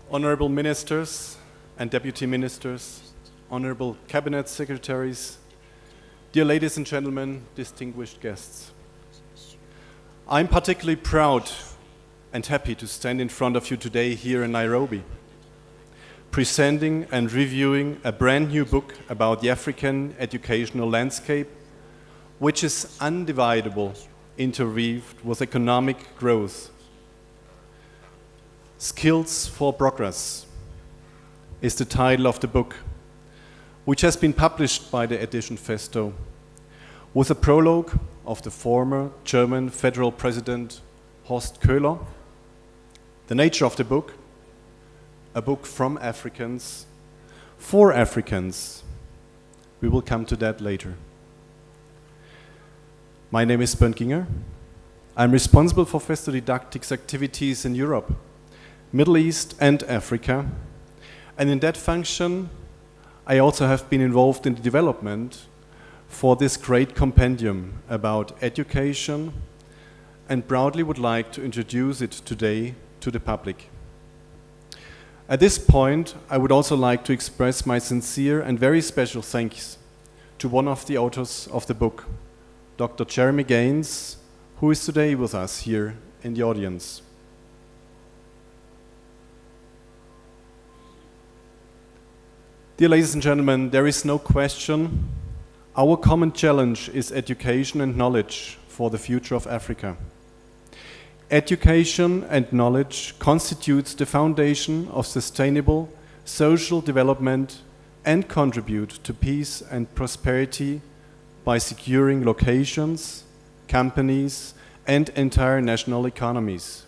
Honorable Ministers and Deputy Ministers, Honorable Cabinet Secretaries, dear ladies and gentlemen, distinguished guests. I'm particularly proud and happy to stand in front of you today here in Nairobi, presenting and reviewing a brand new book about the African educational landscape, which is undividable, interweaved with economic growth. Skills for Progress is the title of the book, which has been published by the edition Festo, with a prologue of the former German federal president Horst Köhler. The nature of the book, a book from Africans, for Africans. We will come to that later. My name is Bernd Gienger. I'm responsible for Festo Didactics activities in Europe, Middle East and Africa. And in that function, I also have been involved in the development for this great compendium about education and proudly would like to introduce it today to the public. At this point, I would also like to express my sincere and very special thanks to one of the authors of the book, Dr. Jeremy Gaines, who is today with us here in the audience. Dear ladies and gentlemen, there is no question. Our common challenge is education and knowledge for the future of Africa. Education and knowledge constitutes the foundation of sustainable social development and contribute to peace and prosperity by securing locations, companies, and entire national economies.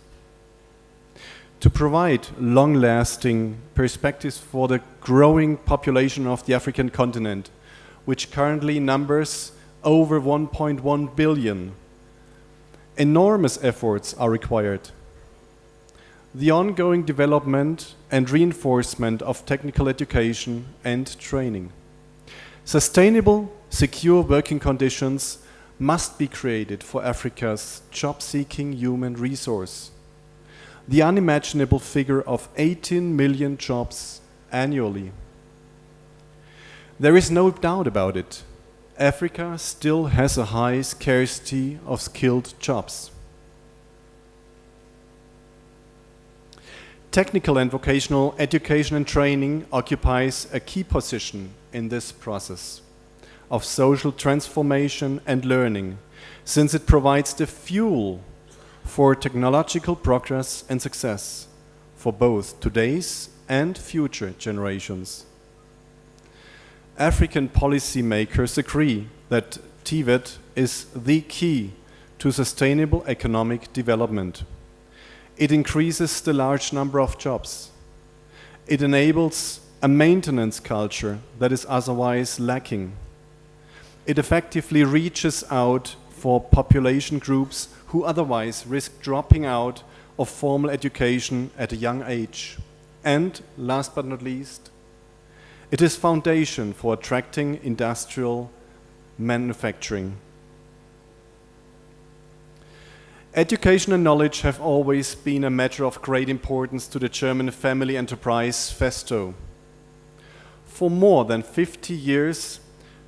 To provide long-lasting perspectives for the growing population of the African continent, which currently numbers over 1.1 billion, enormous efforts are required. The ongoing development and reinforcement of technical education and training. Sustainable, secure working conditions must be created for Africa's job-seeking human resource. The unimaginable figure of 18 million jobs annually. There is no doubt about it. Africa still has a high scarcity of skilled jobs. Technical and vocational education and training occupies a key position in this process of social transformation and learning, since it provides the fuel for technological progress and success for both today's and future generations. African policymakers agree that TVET is the key to sustainable economic development. It increases the large number of jobs. It enables a maintenance culture that is otherwise lacking. It effectively reaches out for population groups who otherwise risk dropping out of formal education at a young age. And last but not least, it is foundation for attracting industrial manufacturing. Education and knowledge have always been a matter of great importance to the German family enterprise Festo. For more than 50 years,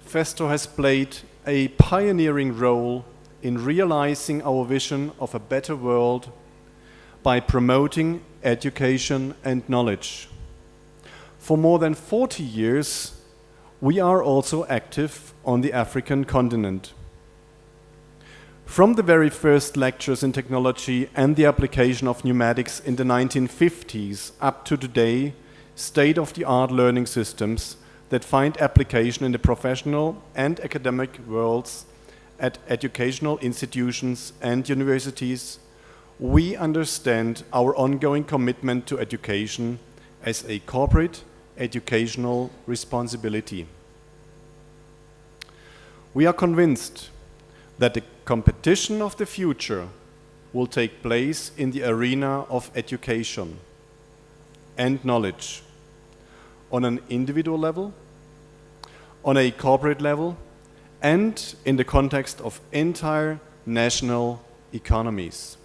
Festo has played a pioneering role in realizing our vision of a better world by promoting education and knowledge. For more than 40 years, we are also active on the African continent. From the very first lectures in technology and the application of pneumatics in the 1950s up to today, state-of-the-art learning systems that find application in the professional and academic worlds at educational institutions and universities, we understand our ongoing commitment to education as a corporate educational responsibility. We are convinced that the competition of the future will take place in the arena of education and knowledge on an individual level, on a corporate level, and in the context of entire national economies.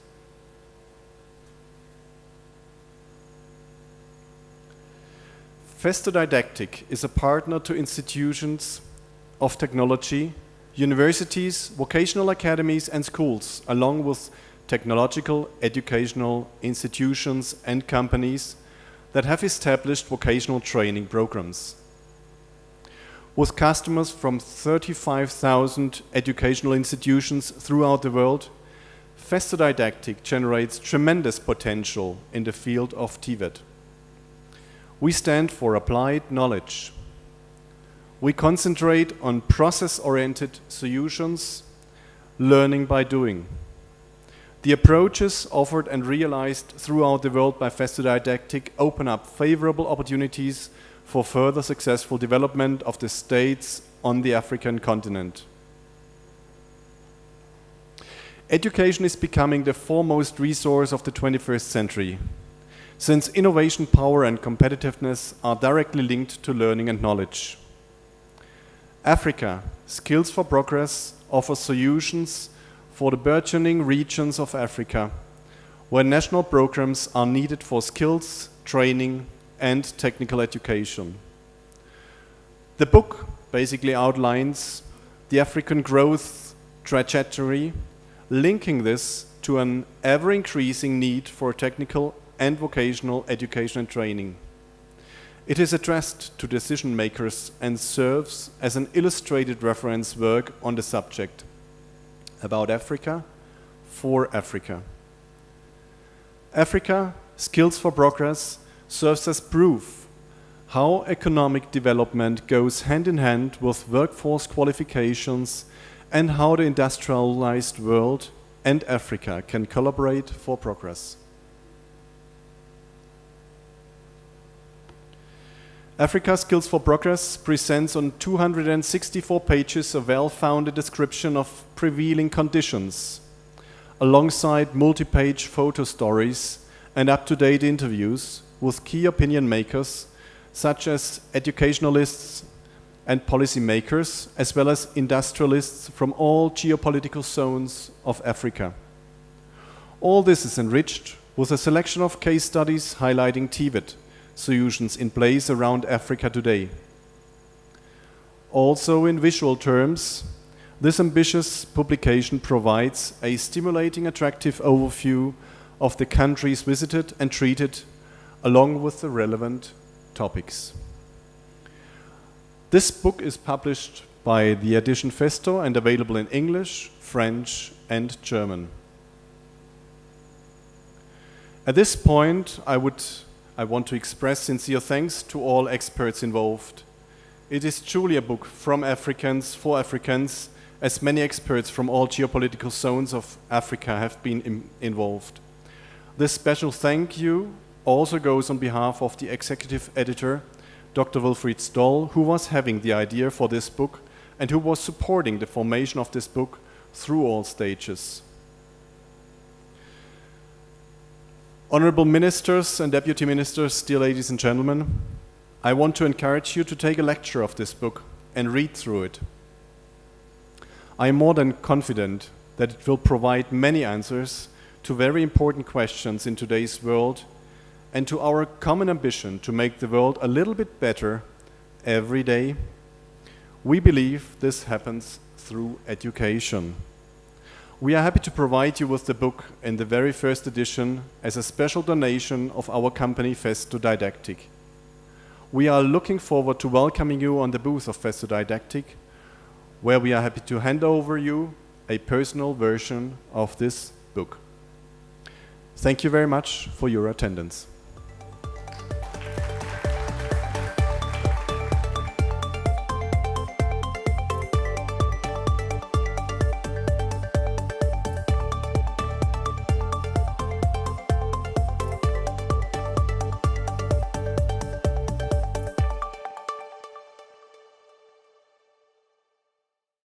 Festo Didactic is a partner to institutions of technology, universities, vocational academies and schools, along with technological educational institutions and companies that have established vocational training programs. With customers from 35,000 educational institutions throughout the world, Festo Didactic generates tremendous potential in the field of TVET. We stand for applied knowledge. We concentrate on process-oriented solutions, learning by doing. The approaches offered and realized throughout the world by Festo Didactic open up favorable opportunities for further successful development of the states on the African continent. Education is becoming the foremost resource of the 21st century, since innovation power and competitiveness are directly linked to learning and knowledge. Africa, Skills for Progress, offers solutions for the burgeoning regions of Africa, where national programs are needed for skills, training, and technical education. The book basically outlines the African growth trajectory, linking this to an ever-increasing need for technical and vocational education and training. It is addressed to decision makers and serves as an illustrated reference work on the subject about Africa for Africa. Africa, Skills for Progress serves as proof how economic development goes hand in hand with workforce qualifications and how the industrialized world and Africa can collaborate for progress. Africa Skills for Progress presents on 264 pages a well-founded description of prevailing conditions, alongside multi-page photo stories and up-to-date interviews with key opinion makers such as educationalists and policymakers, as well as industrialists from all geopolitical zones of Africa. All this is enriched with a selection of case studies highlighting TVET solutions in place around Africa today. Also in visual terms, this ambitious publication provides a stimulating, attractive overview of the countries visited and treated, along with the relevant topics. This book is published by the edition Festo and available in English, French, and German. At this point, I want to express sincere thanks to all experts involved. It is truly a book from Africans for Africans, as many experts from all geopolitical zones of Africa have been involved. This special thank you also goes on behalf of the executive editor, Dr. Wilfried Stoll, who was having the idea for this book and who was supporting the formation of this book through all stages. Honorable ministers and deputy ministers, dear ladies and gentlemen, I want to encourage you to take a lecture of this book and read through it. I am more than confident that it will provide many answers to very important questions in today's world and to our common ambition to make the world a little bit better every day. We believe this happens through education. We are happy to provide you with the book in the very first edition as a special donation of our company Festo Didactic. We are looking forward to welcoming you on the booth of Festo Didactic, where we are happy to hand over you a personal version of this book. Thank you very much for your attendance.